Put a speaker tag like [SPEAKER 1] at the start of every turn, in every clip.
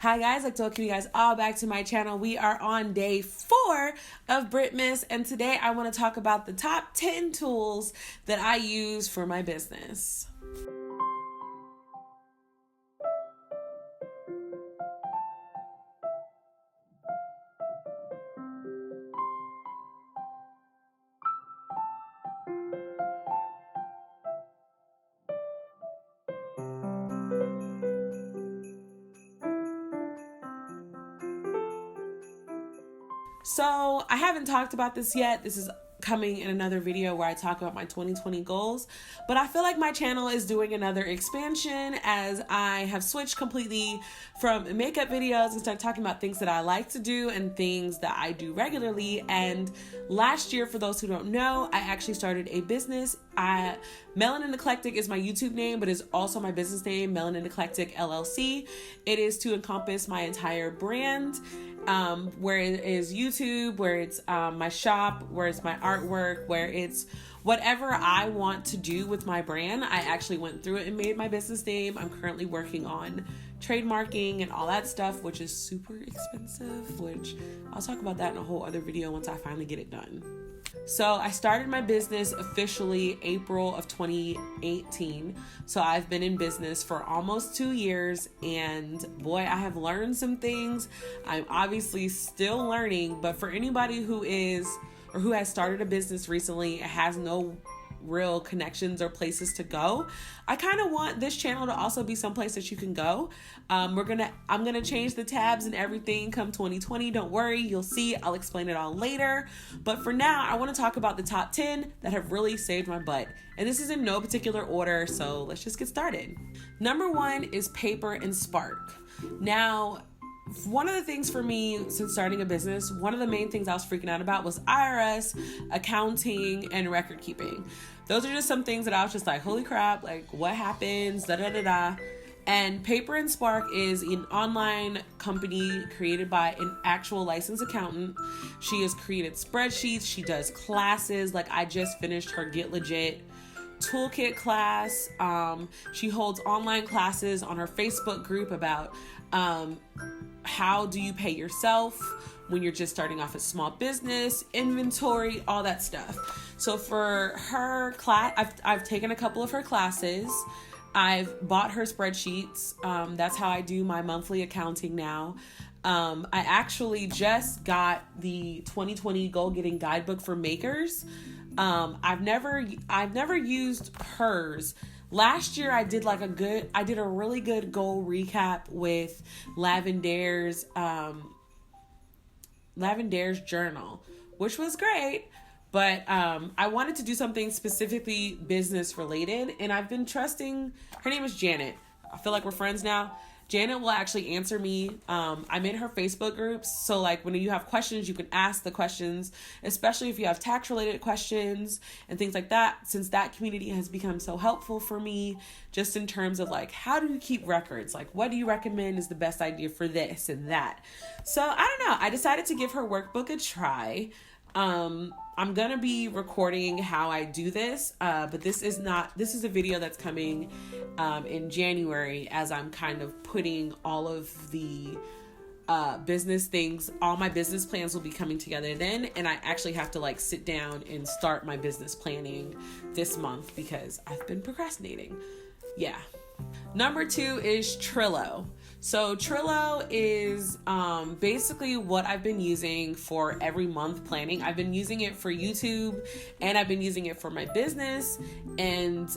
[SPEAKER 1] Hi guys, I'd like to welcome you guys all back to my channel. We are on day 4 of Britmas, and today I want to talk about the top 10 tools that I use for my business. So I haven't talked about this yet. This is coming in another video where I talk about my 2020 goals, but I feel like my channel is doing another expansion as I have switched completely from makeup videos and started talking about things that I like to do and things that I do regularly. And last year, for those who don't know, I actually started a business. Melanin Eclectic is my YouTube name, but is also my business name, Melanin Eclectic LLC. It is to encompass my entire brand, where it is YouTube, where it's my shop, where it's my artwork, where it's whatever I want to do with my brand. I actually went through it and made my business name. I'm currently working on trademarking and all that stuff, which is super expensive, which I'll talk about that in a whole other video once I finally get it done. So I started my business officially April of 2018. So I've been in business for almost 2 years, and boy, I have learned some things. I'm obviously still learning, but for anybody who is or who has started a business recently, has no real connections or places to go, I kind of want this channel to also be someplace that you can go. I'm gonna change the tabs and everything come 2020. Don't worry, you'll see. I'll explain it all later. But for now, I want to talk about the top 10 that have really saved my butt. And this is in no particular order, so let's just get started. Number 1 is Paper and Spark. Now, one of the things for me since starting a business, one of the main things I was freaking out about was IRS, accounting, and record keeping. Those are just some things that I was just like, holy crap, like what happens, da-da-da-da. And Paper and Spark is an online company created by an actual licensed accountant. She has created spreadsheets, she does classes, like I just finished her Get Legit toolkit class. She holds online classes on her Facebook group about how do you pay yourself when you're just starting off a small business, inventory, all that stuff. So for her class, I've taken a couple of her classes. I've bought her spreadsheets. That's how I do my monthly accounting now. I actually just got the 2020 goal getting guidebook for makers. I've never used hers. Last year I did a really good goal recap with Lavender's journal, which was great. But I wanted to do something specifically business related, and I've been trusting, her name is Janet. I feel like we're friends now. Janet will actually answer me. I'm in her Facebook groups, so like when you have questions, you can ask the questions, especially if you have tax related questions and things like that, since that community has become so helpful for me just in terms of like, how do you keep records? Like, what do you recommend is the best idea for this and that? So I don't know. I decided to give her workbook a try. I'm gonna be recording how I do this, but this is a video that's coming in January, as I'm kind of putting all of the business things, all my business plans will be coming together then, and I actually have to like sit down and start my business planning this month because I've been procrastinating. Yeah. Number 2 is Trello. So Trello is basically what I've been using for every month planning. I've been using it for YouTube and I've been using it for my business. And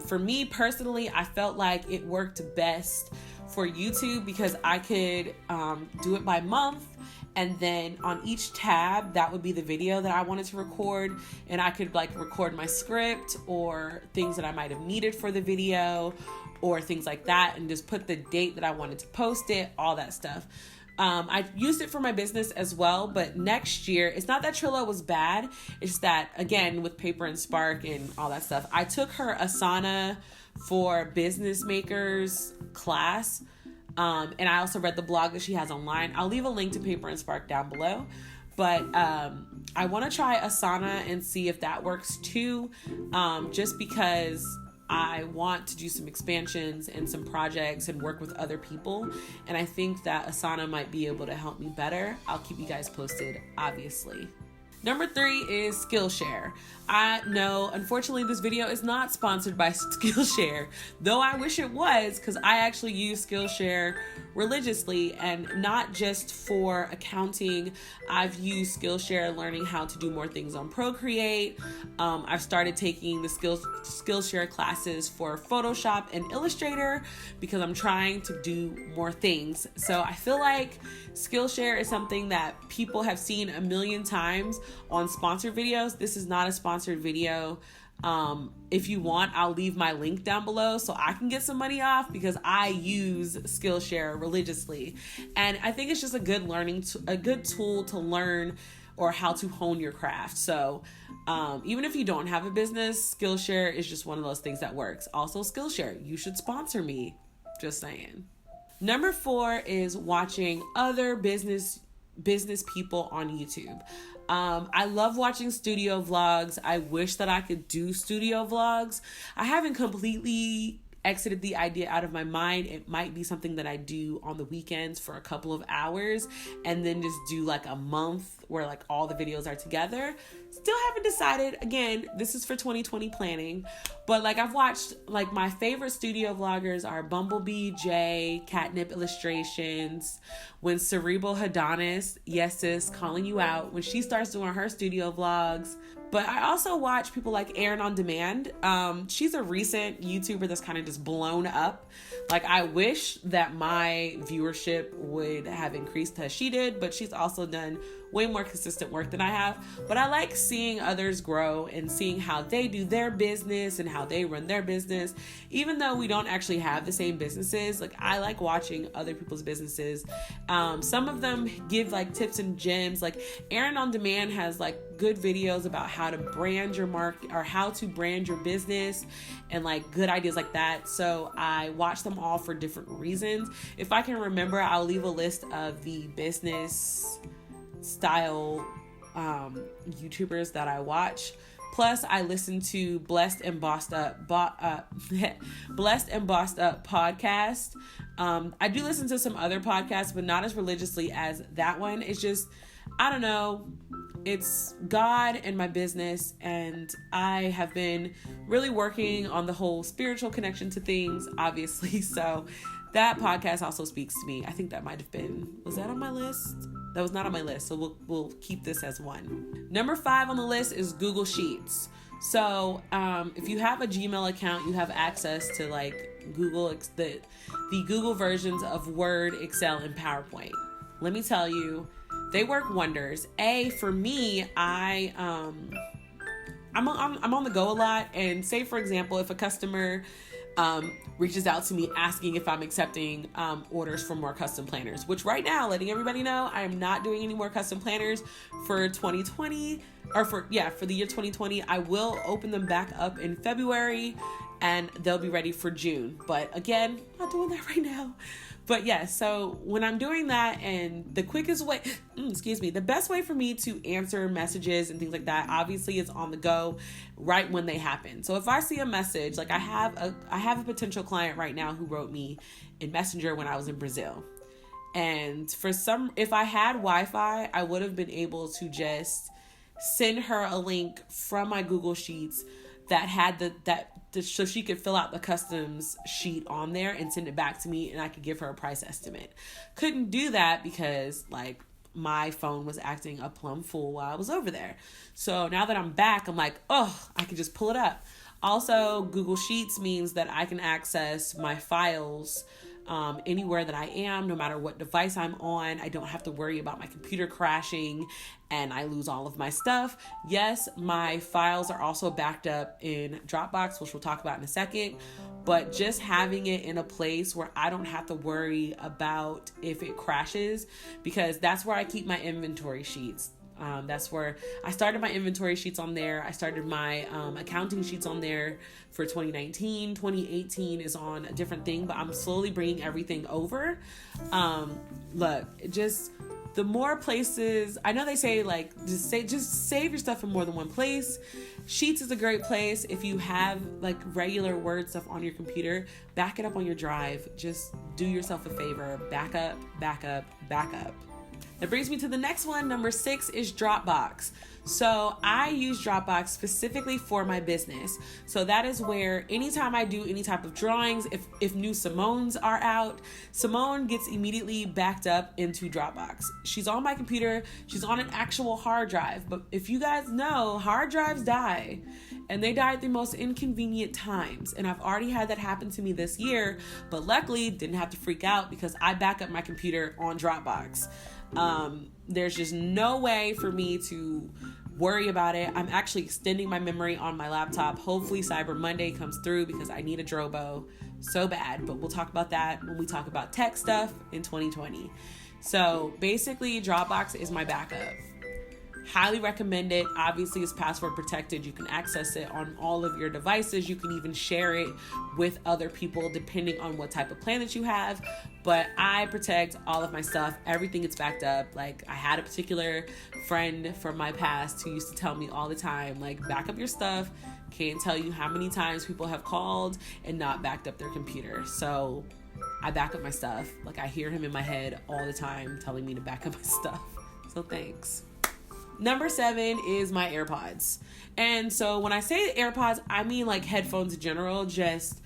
[SPEAKER 1] for me personally, I felt like it worked best for YouTube because I could do it by month. And then on each tab, that would be the video that I wanted to record. And I could like record my script or things that I might have needed for the video or things like that, and just put the date that I wanted to post it, all that stuff. I used it for my business as well, but next year, it's not that Trello was bad. It's just that, again, with Paper and Spark and all that stuff, I took her Asana for business makers class. And I also read the blog that she has online. I'll leave a link to Paper and Spark down below. But I want to try Asana and see if that works too. Just because I want to do some expansions and some projects and work with other people. And I think that Asana might be able to help me better. I'll keep you guys posted, obviously. Number 3 is Skillshare. I know, unfortunately, this video is not sponsored by Skillshare, though I wish it was, because I actually use Skillshare religiously, and not just for accounting. I've used Skillshare learning how to do more things on Procreate. I've started taking the Skillshare classes for Photoshop and Illustrator because I'm trying to do more things. So I feel like Skillshare is something that people have seen a million times on sponsored videos. This is not a sponsored video. If you want, I'll leave my link down below so I can get some money off, because I use Skillshare religiously. And I think it's just a good tool to learn or how to hone your craft. So even if you don't have a business, Skillshare is just one of those things that works. Also, Skillshare, you should sponsor me. Just saying. Number 4 is watching other business people on YouTube. I love watching studio vlogs. I wish that I could do studio vlogs. I haven't completely exited the idea out of my mind. It might be something that I do on the weekends for a couple of hours and then just do like a month where like all the videos are together. Still haven't decided. Again, this is for 2020 planning, but like I've watched, like my favorite studio vloggers are Bumblebee J, Katnipp Illustrations, when Cerebral Hedonis, yes sis, calling you out, when she starts doing her studio vlogs. But I also watch people like Erin on Demand. She's a recent YouTuber that's kind of just blown up. Like I wish that my viewership would have increased as she did, but she's also done way more consistent work than I have. But I like seeing others grow and seeing how they do their business and how they run their business. Even though we don't actually have the same businesses, like I like watching other people's businesses. Some of them give like tips and gems. Like Erin on Demand has like good videos about how to brand your market or how to brand your business and like good ideas like that. So I watch them all for different reasons. If I can remember, I'll leave a list of the business style YouTubers that I watch. Plus, I listen to Blessed and Bossed Up Blessed and Bossed Up podcast. I do listen to some other podcasts, but not as religiously as that one. It's just, I don't know. It's God and my business, and I have been really working on the whole spiritual connection to things, obviously. So that podcast also speaks to me. I think that might have been, was that on my list? That was not on my list, so we'll keep this as one. Number 5 on the list is Google Sheets. So if you have a Gmail account, you have access to like the Google versions of Word, Excel, and PowerPoint. Let me tell you, they work wonders. For me, I'm on the go a lot, and say for example, if a customer reaches out to me asking if I'm accepting orders for more custom planners, which right now, letting everybody know, I am not doing any more custom planners for 2020 or for the year 2020. I will open them back up in February and they'll be ready for June. But again, not doing that right now. But yeah, so when I'm doing that, and the quickest way, the best way for me to answer messages and things like that, obviously is on the go right when they happen. So if I see a message, like I have a potential client right now who wrote me in Messenger when I was in Brazil. And if I had Wi-Fi, I would have been able to just send her a link from my Google Sheets that had so she could fill out the customs sheet on there and send it back to me, and I could give her a price estimate. Couldn't do that because like my phone was acting a plumb fool while I was over there. So now that I'm back, I'm like, I can just pull it up. Also, Google Sheets means that I can access my files anywhere that I am, no matter what device I'm on. I don't have to worry about my computer crashing and I lose all of my stuff. Yes, my files are also backed up in Dropbox, which we'll talk about in a second, but just having it in a place where I don't have to worry about if it crashes, because that's where I keep my inventory sheets. That's where I started my inventory sheets on there. I started my accounting sheets on there for 2019. 2018 is on a different thing, but I'm slowly bringing everything over. The more places, I know they say like, just save your stuff in more than one place. Sheets is a great place. If you have like regular Word stuff on your computer, back it up on your drive. Just do yourself a favor. Back up, back up, back up. That brings me to the next one. Number 6 is Dropbox. So I use Dropbox specifically for my business. So that is where anytime I do any type of drawings, if new Simone's are out, Simone gets immediately backed up into Dropbox. She's on my computer. She's on an actual hard drive. But if you guys know, hard drives die. And they die at the most inconvenient times. And I've already had that happen to me this year. But luckily, didn't have to freak out because I back up my computer on Dropbox. There's just no way for me to worry about it. I'm actually extending my memory on my laptop. Hopefully Cyber Monday comes through because I need a Drobo so bad, but we'll talk about that when we talk about tech stuff in 2020. So basically Dropbox is my backup. Highly recommend it. Obviously, it's password protected. You can access it on all of your devices. You can even share it with other people depending on what type of plan that you have. But I protect all of my stuff. Everything gets backed up. Like, I had a particular friend from my past who used to tell me all the time, like, back up your stuff. Can't tell you how many times people have called and not backed up their computer. So I back up my stuff. Like, I hear him in my head all the time telling me to back up my stuff. So thanks. Number 7 is my AirPods. And so when I say AirPods, I mean like headphones in general. Just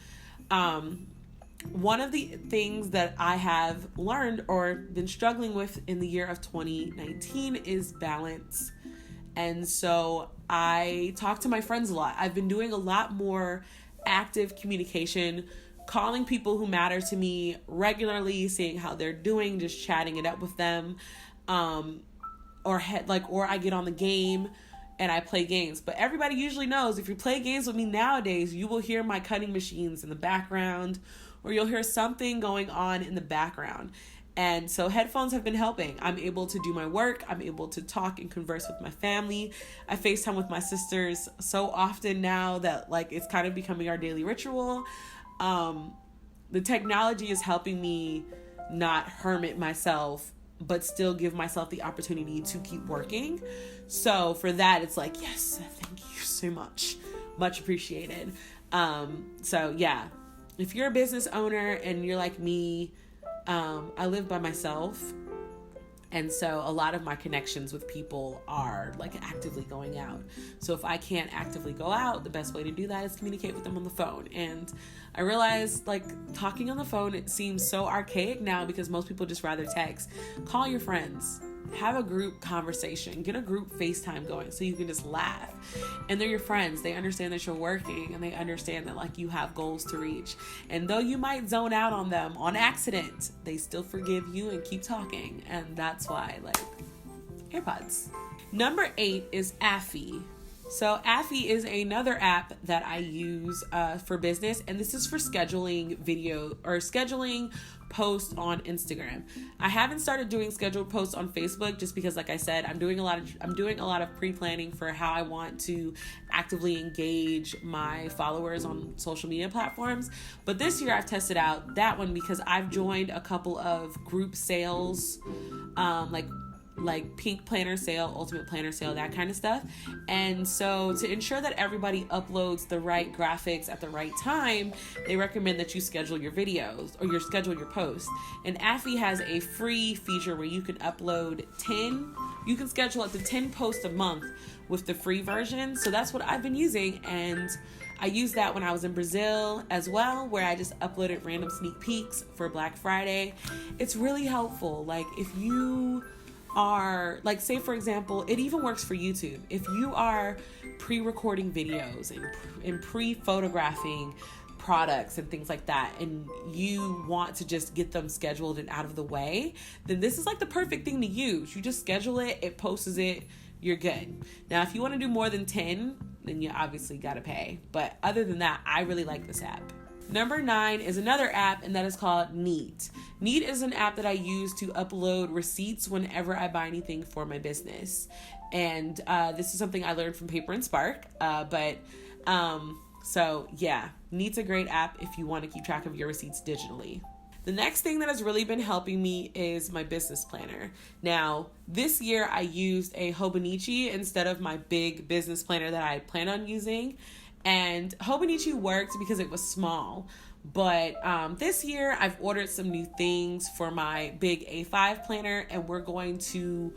[SPEAKER 1] one of the things that I have learned or been struggling with in the year of 2019 is balance. And so I talk to my friends a lot. I've been doing a lot more active communication, calling people who matter to me regularly, seeing how they're doing, just chatting it up with them. Or I get on the game and I play games. But everybody usually knows if you play games with me nowadays, you will hear my cutting machines in the background, or you'll hear something going on in the background. And so headphones have been helping. I'm able to do my work. I'm able to talk and converse with my family. I FaceTime with my sisters so often now that like it's kind of becoming our daily ritual. The technology is helping me not hermit myself, but still give myself the opportunity to keep working. So for that, it's like, yes, thank you so much. Much appreciated. So yeah, if you're a business owner and you're like me, I live by myself. And so a lot of my connections with people are like actively going out. So if I can't actively go out, the best way to do that is communicate with them on the phone. And I realized like talking on the phone, it seems so archaic now because most people just rather text. Call your friends, have a group conversation, get a group FaceTime going so you can just laugh. And they're your friends. They understand that you're working and they understand that like you have goals to reach. And though you might zone out on them on accident, they still forgive you and keep talking. And that's why like AirPods. Number 8 is Apphi. So Apphi is another app that I use for business, and this is for scheduling video or scheduling posts on Instagram. I haven't started doing scheduled posts on Facebook just because, like I said, I'm doing a lot of pre-planning for how I want to actively engage my followers on social media platforms. But this year I've tested out that one because I've joined a couple of group sales, like Pink Planner Sale, Ultimate Planner Sale, that kind of stuff. And so to ensure that everybody uploads the right graphics at the right time, they recommend that you schedule your videos or you schedule your posts. And Apphi has a free feature where you can upload you can schedule up to 10 posts a month with the free version. So that's what I've been using. And I used that when I was in Brazil as well, where I just uploaded random sneak peeks for Black Friday. It's really helpful. Like if you are like, say for example, it even works for YouTube. If you are pre-recording videos and pre-photographing products and things like that, and you want to just get them scheduled and out of the way, then this is like the perfect thing to use. You just schedule it, it posts it, you're good. Now, if you want to do more than 10, then you obviously got to pay. But other than that, I really like this app. Number 9 is another app, and that is called Neat. Neat is an app that I use to upload receipts whenever I buy anything for my business. And this is something I learned from Paper and Spark. So yeah, Neat's a great app if you want to keep track of your receipts digitally. The next thing that has really been helping me is my business planner. Now, this year I used a Hobonichi instead of my big business planner that I plan on using. And Hobonichi worked because it was small. But this year I've ordered some new things for my big A5 planner, and we're going to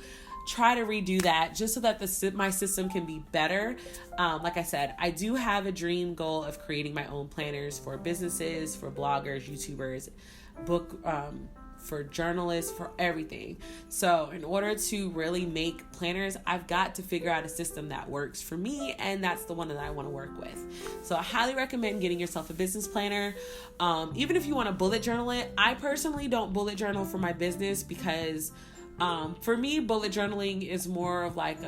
[SPEAKER 1] try to redo that just so that my system can be better. Like I said, I do have a dream goal of creating my own planners for businesses, for bloggers, YouTubers, for journalists, for everything. So in order to really make planners, I've got to figure out a system that works for me, and that's the one that I want to work with. So I highly recommend getting yourself a business planner. Even if you want to bullet journal it, I personally don't bullet journal for my business because for me, bullet journaling is more of like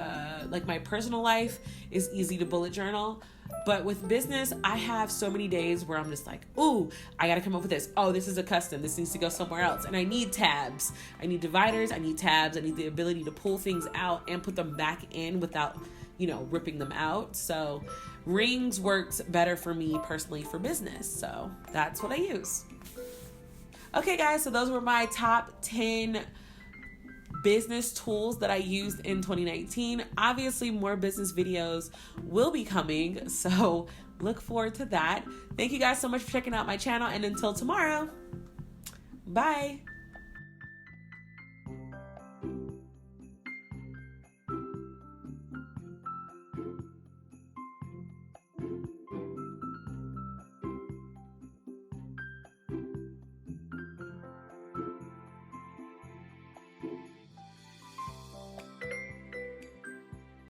[SPEAKER 1] my personal life is easy to bullet journal. But with business, I have so many days where I'm just like, ooh, I got to come up with this. Oh, this is a custom. This needs to go somewhere else. And I need tabs. I need dividers. I need tabs. I need the ability to pull things out and put them back in without, ripping them out. So rings works better for me personally for business. So that's what I use. Okay, guys. So those were my top 10 business tools that I used in 2019. Obviously, more business videos will be coming, so look forward to that. Thank you guys so much for checking out my channel, and until tomorrow, bye.